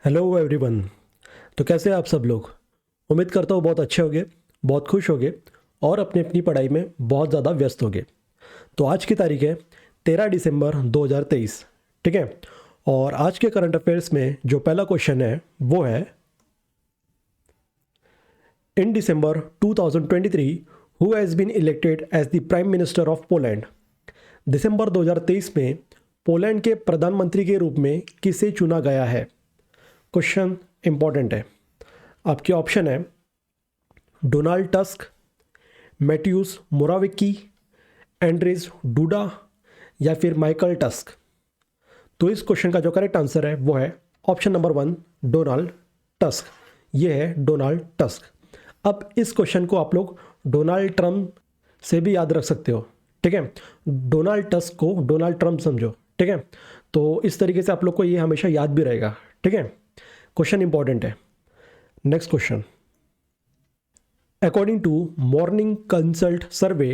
Hello everyone. तो कैसे हैं आप सब लोग? उम्मीद करता हूँ बहुत अच्छे होंगे, बहुत खुश होंगे और अपनी अपनी पढ़ाई में बहुत ज़्यादा व्यस्त होंगे। तो आज की तारीख है 13 दिसंबर 2023। ठीक है। और आज के करंट अफेयर्स में जो पहला क्वेश्चन है वो है, in December 2023 who has been elected as the prime minister of Poland. दिसंबर 2023 में पोलैंड के प्रधानमंत्री के रूप में किसे चुना गया है? क्वेश्चन इंपॉर्टेंट है। आपके ऑप्शन है Donald Tusk, Mateusz Morawiecki, Andrzej Duda या फिर माइकल टस्क। तो इस क्वेश्चन का जो करेक्ट आंसर है वो है ऑप्शन नंबर 1, डोनाल्ड टस्क। ये है डोनाल्ड टस्क। अब इस क्वेश्चन को आप लोग डोनाल्ड ट्रम्प से भी याद रख सकते हो। ठीक है। डोनाल्ड टस्क को डोनाल्ड ट्रम्प समझो। ठीक है। तो इस तरीके से आप लोग को ये हमेशा याद भी रहेगा। ठीक है। क्वेश्चन इंपॉर्टेंट है। Next question, according to Morning Consult survey,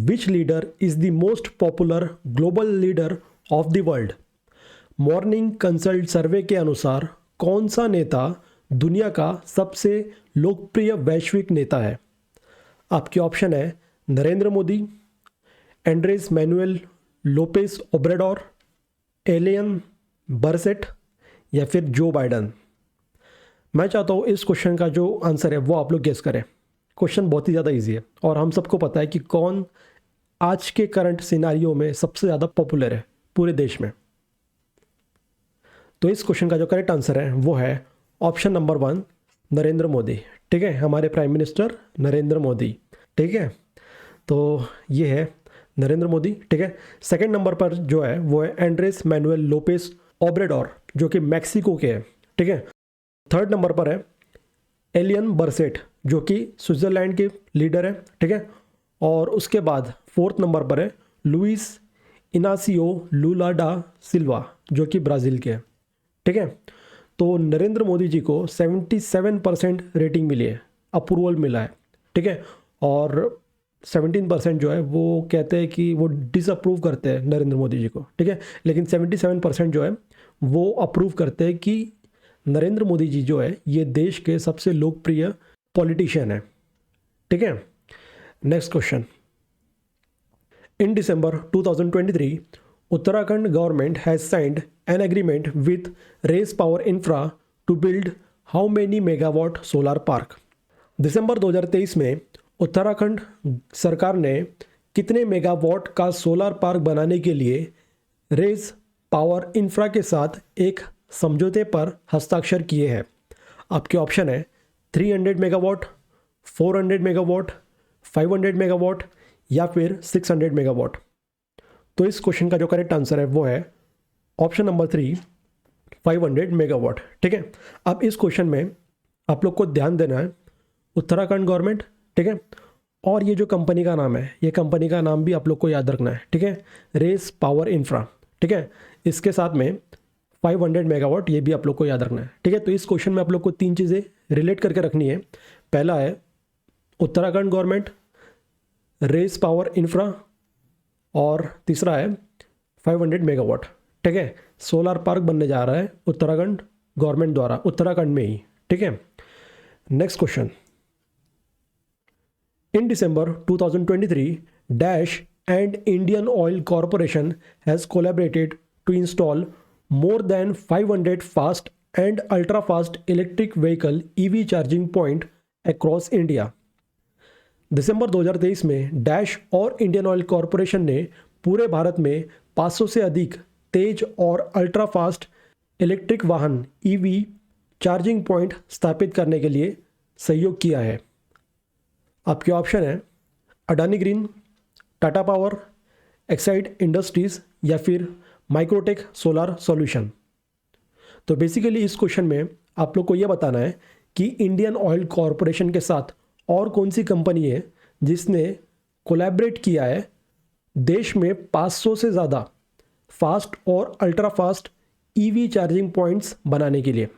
which leader is the most popular global leader of the world? Morning Consult survey के अनुसार कौन सा नेता दुनिया का सबसे लोकप्रिय वैश्विक नेता है? आपके ऑप्शन है Narendra Modi, Andres Manuel Lopez Obrador, Alain Berset या फिर जो बाइडन। मैं चाहता हूँ इस क्वेश्चन का जो आंसर है वो आप लोग गेस करें। क्वेश्चन बहुत ही ज़्यादा इजी है और हम सबको पता है कि कौन आज के करंट सिनारियो में सबसे ज़्यादा पॉपुलर है पूरे देश में। तो इस क्वेश्चन का जो करेक्ट आंसर है वो है ऑप्शन नंबर 1, नरेंद्र मोदी। ठीक है। हमारे प्राइम मिनिस्टर नरेंद्र मोदी। ठीक है। तो ये है नरेंद्र मोदी। ठीक है। सेकंड नंबर पर जो है वो है एंड्रेस मैनुएल लोपेस ओब्रेडोर जो कि मैक्सिको के हैं। ठीक है। थर्ड नंबर पर है एलियन बरसेट जो कि स्विट्ज़रलैंड के लीडर है। ठीक है। और उसके बाद फोर्थ नंबर पर है लुइस इनासियो लुला डा सिल्वा जो कि ब्राज़ील के हैं। ठीक है। तो नरेंद्र मोदी जी को 77% रेटिंग मिली है, अप्रूवल मिला है। ठीक है। और 17% जो है वो कहते हैं कि वो डिसअप्रूव करते हैं नरेंद्र मोदी जी को। ठीक है। लेकिन 77% जो है वो अप्रूव करते हैं कि नरेंद्र मोदी जी जो है ये देश के सबसे लोकप्रिय पॉलिटिशियन है। ठीक है। Next question, in December 2023 Uttarakhand government has signed an agreement with Rays Power Infra to build how many megawatt solar park. दिसंबर 2023 में उत्तराखंड सरकार ने कितने मेगावाट का सोलर पार्क बनाने के लिए रेस पावर इंफ्रा के साथ एक समझौते पर हस्ताक्षर किए हैं? आपके ऑप्शन है 300 मेगावाट, 400 मेगावाट, 500 मेगावाट या फिर 600 मेगावाट। तो इस क्वेश्चन का जो करेक्ट आंसर है वो है ऑप्शन नंबर 3, 500 मेगावाट। ठीक है। अब इस क्वेश्चन में आप लोग को ध्यान देना है उत्तराखंड गवर्नमेंट। ठीक है। और ये जो कंपनी का नाम है, ये कंपनी का नाम भी आप लोग को याद रखना है। ठीक है। Race Power infra. ठीक है। इसके साथ में 500 मेगावाट ये भी आप लोग को याद रखना है। ठीक है। तो इस क्वेश्चन में आप लोग को 3 चीज़ें रिलेट करके रखनी है। पहला है Uttarakhand government, race Power infra और तीसरा है 500 मेगावाट। ठीक है। सोलर पार्क बनने जा रहा है उत्तराखंड गवर्नमेंट द्वारा, उत्तराखंड में ही। ठीक है। Next question, in December 2023 dash and Indian Oil Corporation has collaborated to install more than 500 fast and ultra fast electric vehicle EV charging point across India। दिसंबर 2023 में डैश और इंडियन ऑयल कॉरपोरेशन ने पूरे भारत में 500 से अधिक तेज और अल्ट्रा फास्ट इलेक्ट्रिक वाहन EV charging point स्थापित करने के लिए सहयोग किया है। आपके ऑप्शन है Adani green, Tata power, Exide industries या फिर माइक्रोटेक सोलर सॉल्यूशन। तो बेसिकली इस क्वेश्चन में आप लोग को यह बताना है कि इंडियन ऑयल कॉरपोरेशन के साथ और कौन सी कंपनी है जिसने कोलैबोरेट किया है देश में 500 से ज़्यादा फास्ट और ultra fast EV charging points बनाने के लिए।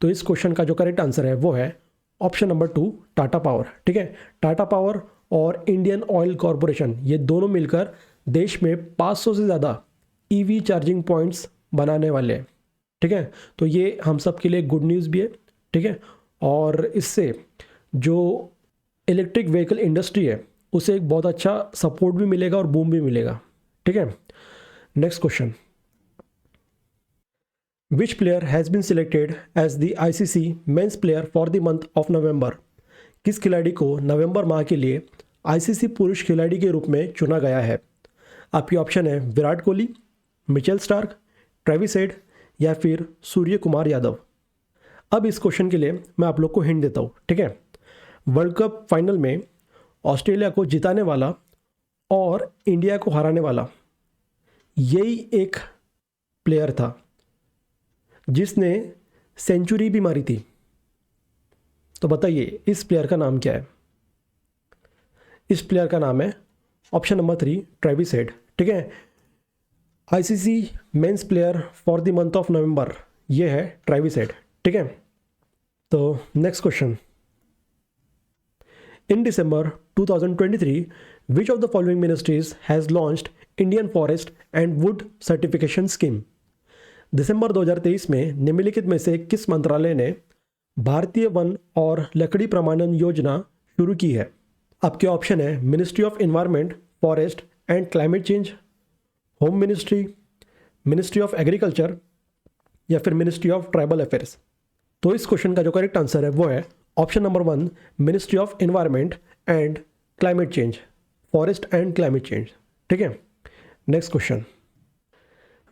तो इस क्वेश्चन का जो करेक्ट आंसर है वो है ऑप्शन नंबर 2, टाटा पावर। ठीक है। टाटा पावर और इंडियन ऑयल कॉरपोरेशन ये दोनों मिलकर देश में 500 से ज़्यादा EV चार्जिंग पॉइंट्स बनाने वाले हैं। ठीक है, तो ये हम सब के लिए गुड न्यूज़ भी है। ठीक है, और इससे जो इलेक्ट्रिक व्हीकल इंडस्ट्री है उसे एक बहुत अच्छा सपोर्ट भी मिलेगा और बूम भी मिलेगा। ठीक है, next question, which player has been selected as the ICC men's player for the month of November? किस खिलाड़ी को नवंबर माह के लिए आईसीसी पुरुष खिलाड़ी के रूप में चुना गया है? आपकी ऑप्शन है Virat Kohli, Mitchell Starc, Travis head या फिर सूर्य कुमार यादव। अब इस क्वेश्चन के लिए मैं आप लोग को हिंट देता हूँ। ठीक है, वर्ल्ड कप फाइनल में ऑस्ट्रेलिया को जिताने वाला और इंडिया को हराने वाला यही एक प्लेयर था जिसने सेंचुरी भी मारी थी। तो बताइए इस प्लेयर का नाम क्या है? इस प्लेयर का नाम है ऑप्शन नंबर 3 ट्रेविस हेड। ठीक है, ICC men's player for the month of नवंबर ये है ट्रेविस हेड। ठीक है, तो next question, in December 2023 which of the following ministries has launched Indian Forest and Wood Certification Scheme? दिसंबर 2023 में निम्नलिखित में से किस मंत्रालय ने भारतीय वन और लकड़ी प्रमाणन योजना शुरू की है? आपके ऑप्शन है ministry of environment, forest and climate change, home ministry, ministry of agriculture या फिर मिनिस्ट्री ऑफ ट्राइबल अफेयर्स। तो इस क्वेश्चन का जो करेक्ट आंसर है वो है option number 1 ministry of environment and climate change, forest and climate change. ठीक है, next question,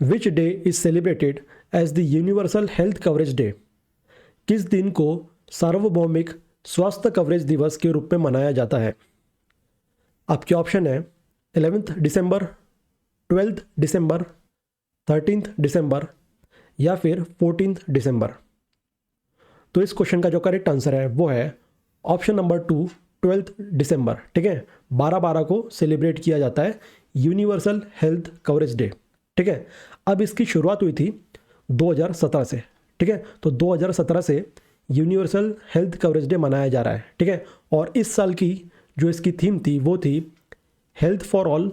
which day is celebrated as the universal health coverage day? किस दिन को सार्वभौमिक स्वास्थ्य कवरेज दिवस के रूप में मनाया जाता है? आपके ऑप्शन है 11 दिसंबर, 12 दिसंबर, 13 दिसंबर या फिर 14 दिसंबर। तो इस क्वेश्चन का जो करेक्ट आंसर है वो है ऑप्शन नंबर 2 12 दिसंबर। ठीक है, 12/12 को सेलिब्रेट किया जाता है यूनिवर्सल हेल्थ कवरेज डे। ठीक है, अब इसकी शुरुआत हुई थी 2017 से। ठीक है, तो 2017 से यूनिवर्सल हेल्थ कवरेज डे मनाया जा रहा है। ठीक है, और इस साल की जो इसकी थीम थी वो थी health for all,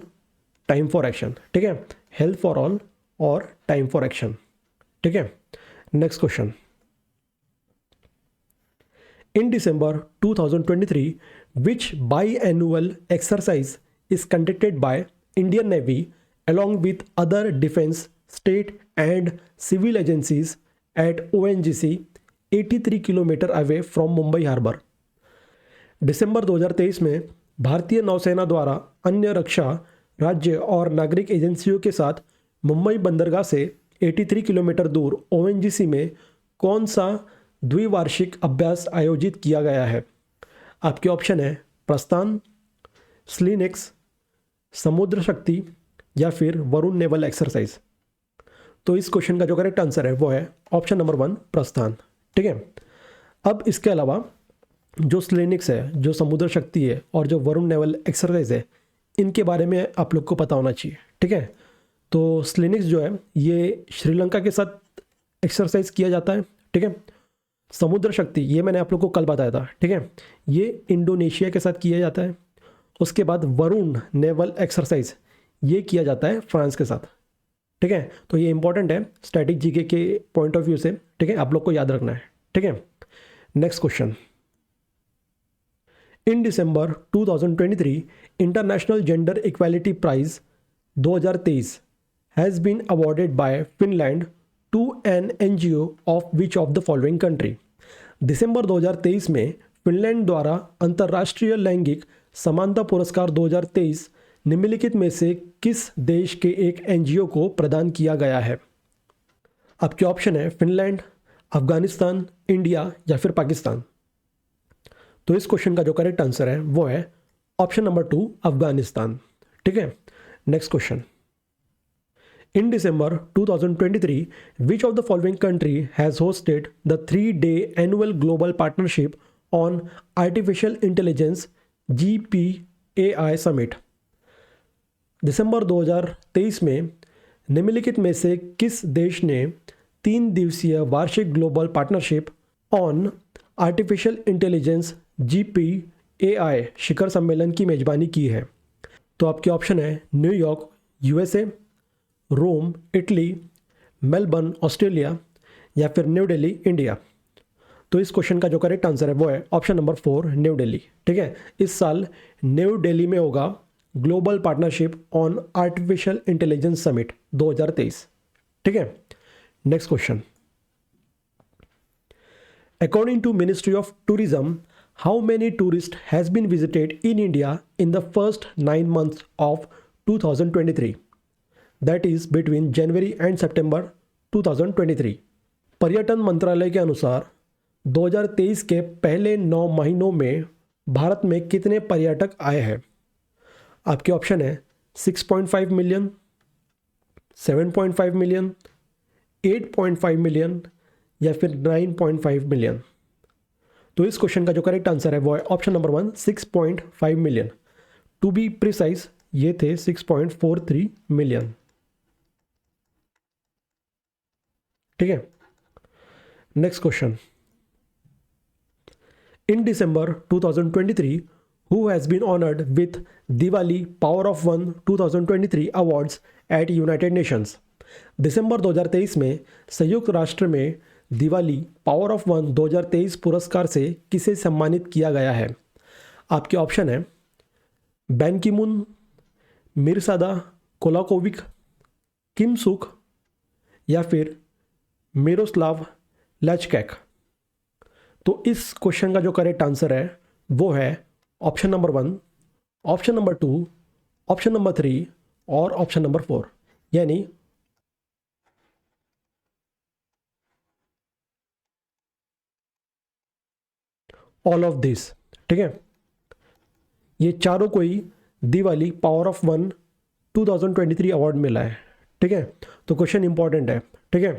time for action. ठीक है, हेल्थ फॉर ऑल और टाइम फॉर एक्शन। ठीक है, next question, in December 2023 which biannual exercise is conducted by Indian Navy along with other defense, state and civil agencies at ONGC 83 kilometre away from Mumbai harbour? दिसंबर 2023 में भारतीय नौसेना द्वारा अन्य रक्षा, राज्य और नागरिक एजेंसियों के साथ मुंबई बंदरगाह से 83 किलोमीटर दूर ONGC में कौन सा द्विवार्षिक अभ्यास आयोजित किया गया है? आपके ऑप्शन है प्रस्थान, स्लिनिक्स, समुद्र शक्ति या फिर वरुण नेवल एक्सरसाइज। तो इस क्वेश्चन का जो करेक्ट आंसर है वो है ऑप्शन नंबर 1 प्रस्थान। ठीक है, अब इसके अलावा जो स्लिनिक्स है, जो समुद्र शक्ति है और जो वरुण नेवल एक्सरसाइज है, इनके बारे में आप लोग को पता होना चाहिए। ठीक है, तो स्लिनिक्स जो है ये श्रीलंका के साथ एक्सरसाइज किया जाता है। ठीक है, समुद्र शक्ति ये मैंने आप लोग को कल बताया था। ठीक है, ये इंडोनेशिया के साथ किया जाता है। उसके बाद वरुण नेवल एक्सरसाइज ये किया जाता है फ्रांस के साथ। ठीक है, तो ये इंपॉर्टेंट है स्टैटिक जीके के पॉइंट ऑफ व्यू से। ठीक है, आप लोग को याद रखना है। ठीक है, next question, in December 2023 International Gender Equality Prize 2023 has been awarded by Finland to an NGO of which of the following country? दिसंबर 2023 में फिनलैंड द्वारा अंतर्राष्ट्रीय लैंगिक समानता पुरस्कार 2023 निम्नलिखित में से किस देश के एक NGO को प्रदान किया गया है? आपके ऑप्शन है फिनलैंड, अफगानिस्तान, इंडिया या फिर पाकिस्तान। तो इस क्वेश्चन का जो करेक्ट आंसर है वो है ऑप्शन नंबर 2 अफगानिस्तान। ठीक है, next question, in December 2023 which of the following country has hosted the 3-day annual global partnership on artificial intelligence GPAI summit? दिसंबर 2023 में निम्नलिखित में से किस देश ने 3 दिवसीय वार्षिक global partnership on artificial intelligence GPAI शिखर सम्मेलन की मेजबानी की है? तो आपके ऑप्शन है न्यूयॉर्क USA, Rome Italy, Melbourne Australia या फिर न्यू दिल्ली इंडिया। तो इस क्वेश्चन का जो करेक्ट आंसर है वो है ऑप्शन नंबर 4 न्यू दिल्ली। ठीक है, इस साल न्यू दिल्ली में होगा global partnership on artificial intelligence summit 2023। ठीक है, next question. According to ministry of tourism, how many tourist has been visited in India in the first 9 months of 2023, that is between January and September 2023। पर्यटन मंत्रालय के अनुसार 2023 के पहले 9 महीनों में भारत में कितने पर्यटक आए हैं? आपके ऑप्शन है 6.5 मिलियन, 7.5 मिलियन, 8.5 मिलियन या फिर 9.5 मिलियन। तो इस क्वेश्चन का जो करेक्ट आंसर है वो है option number 1 6.5 million. To be precise ये थे 6.43 मिलियन। ठीक है, next question. In December 2023, who has been honored with Diwali Power of One 2023 awards at United Nations? दिसंबर 2023 में संयुक्त राष्ट्र में दिवाली पावर ऑफ वन 2023 पुरस्कार से किसे सम्मानित किया गया है? आपके ऑप्शन है बैन की मून, मिर्सादा कोलाकोविक, किम सुक या फिर मिरोस्लाव लचकैक। तो इस क्वेश्चन का जो करेक्ट आंसर है वो है option number 1, option number 2, option number 3 और ऑप्शन नंबर 4, यानी ऑल ऑफ दिस। ठीक है, ये चारों को ही Diwali power of one 2023 award मिला है। ठीक है, तो क्वेश्चन इंपॉर्टेंट है। ठीक है,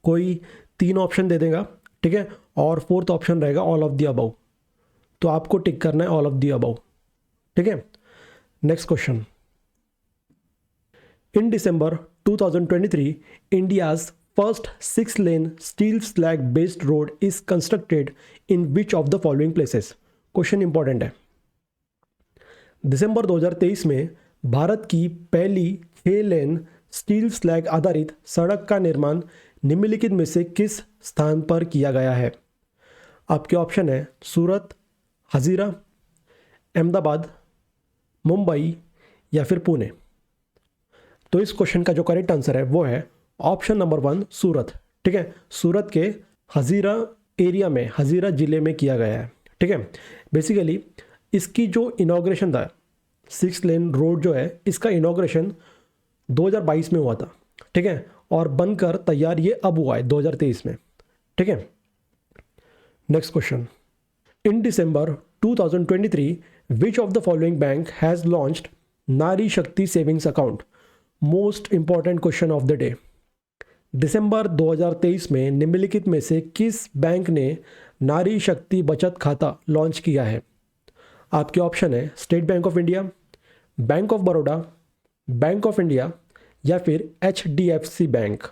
कोई 3 ऑप्शन दे देगा, ठीक है, और 4th ऑप्शन रहेगा ऑल ऑफ द अबव, तो आपको टिक करना है ऑल ऑफ द अबव। ठीक है, next question. In December 2023 India's first 6-lane steel slag based road is constructed in which of the following places? Question important है। दिसंबर 2023 में भारत की पहली 6-lane स्टील स्लैग आधारित सड़क का निर्माण निम्नलिखित में से किस स्थान पर किया गया है? आपके ऑप्शन है सूरत, हजीरा, अहमदाबाद, मुंबई या फिर पुणे। तो इस क्वेश्चन का जो करेक्ट आंसर है वो है ऑप्शन नंबर 1 सूरत। ठीक है, सूरत के हजीरा एरिया में, हजीरा जिले में किया गया है। ठीक है, बेसिकली इसकी जो इनॉग्रेशन था 6-lane रोड जो है, इसका इनॉग्रेशन 2022 में हुआ था। ठीक है, और बनकर तैयार ये अब हुआ है 2023 में। ठीक है, next question. In December 2023 which of the following bank has launched Nari Shakti savings account? Most important question of the day. दिसंबर 2023 में निम्नलिखित में से किस बैंक ने नारी शक्ति बचत खाता लॉन्च किया है? आपके ऑप्शन है state bank of India, bank of Baroda, bank of India या फिर HDFC बैंक।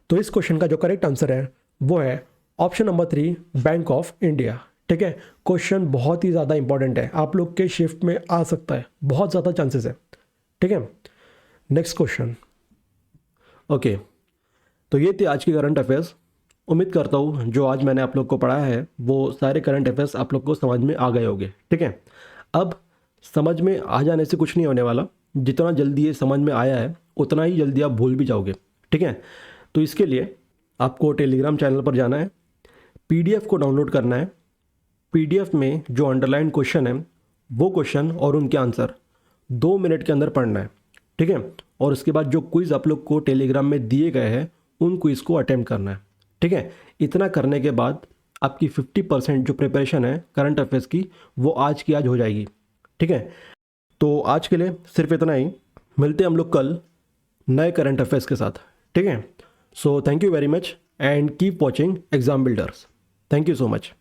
तो इस क्वेश्चन का जो करेक्ट आंसर है वो है option number 3 bank of India. ठीक है, क्वेश्चन बहुत ही ज़्यादा इंपॉर्टेंट है, आप लोग के शिफ्ट में आ सकता है, बहुत ज़्यादा चांसेस है। ठीक है, नेक्स्ट क्वेश्चन। ओके, तो ये थे आज की करंट अफेयर्स। उम्मीद करता हूँ जो आज मैंने आप लोग को पढ़ाया है वो सारे करंट अफेयर्स आप लोग को समझ में आ गए होंगे। ठीक है, अब समझ में आ जाने से कुछ नहीं होने वाला, जितना जल्दी ये समझ में आया है उतना ही जल्दी आप भूल भी जाओगे। ठीक है, तो इसके लिए आपको टेलीग्राम चैनल पर जाना है, PDF को डाउनलोड करना है। PDF में जो अंडरलाइन क्वेश्चन है वो क्वेश्चन और उनके आंसर 2 मिनट के अंदर पढ़ना है। ठीक है, और उसके बाद जो क्विज़ आप लोग को टेलीग्राम में दिए गए हैं उन क्विज़ को अटेम्प्ट करना है। ठीक है, इतना करने के बाद आपकी 50% जो प्रिपरेशन है करंट अफेयर्स की वो आज की आज हो जाएगी। ठीक है, तो आज के लिए सिर्फ इतना ही, मिलते हैं हम लोग कल नए करंट अफेयर्स के साथ। ठीक है, so thank you very much and keep watching exam builders. Thank you so much.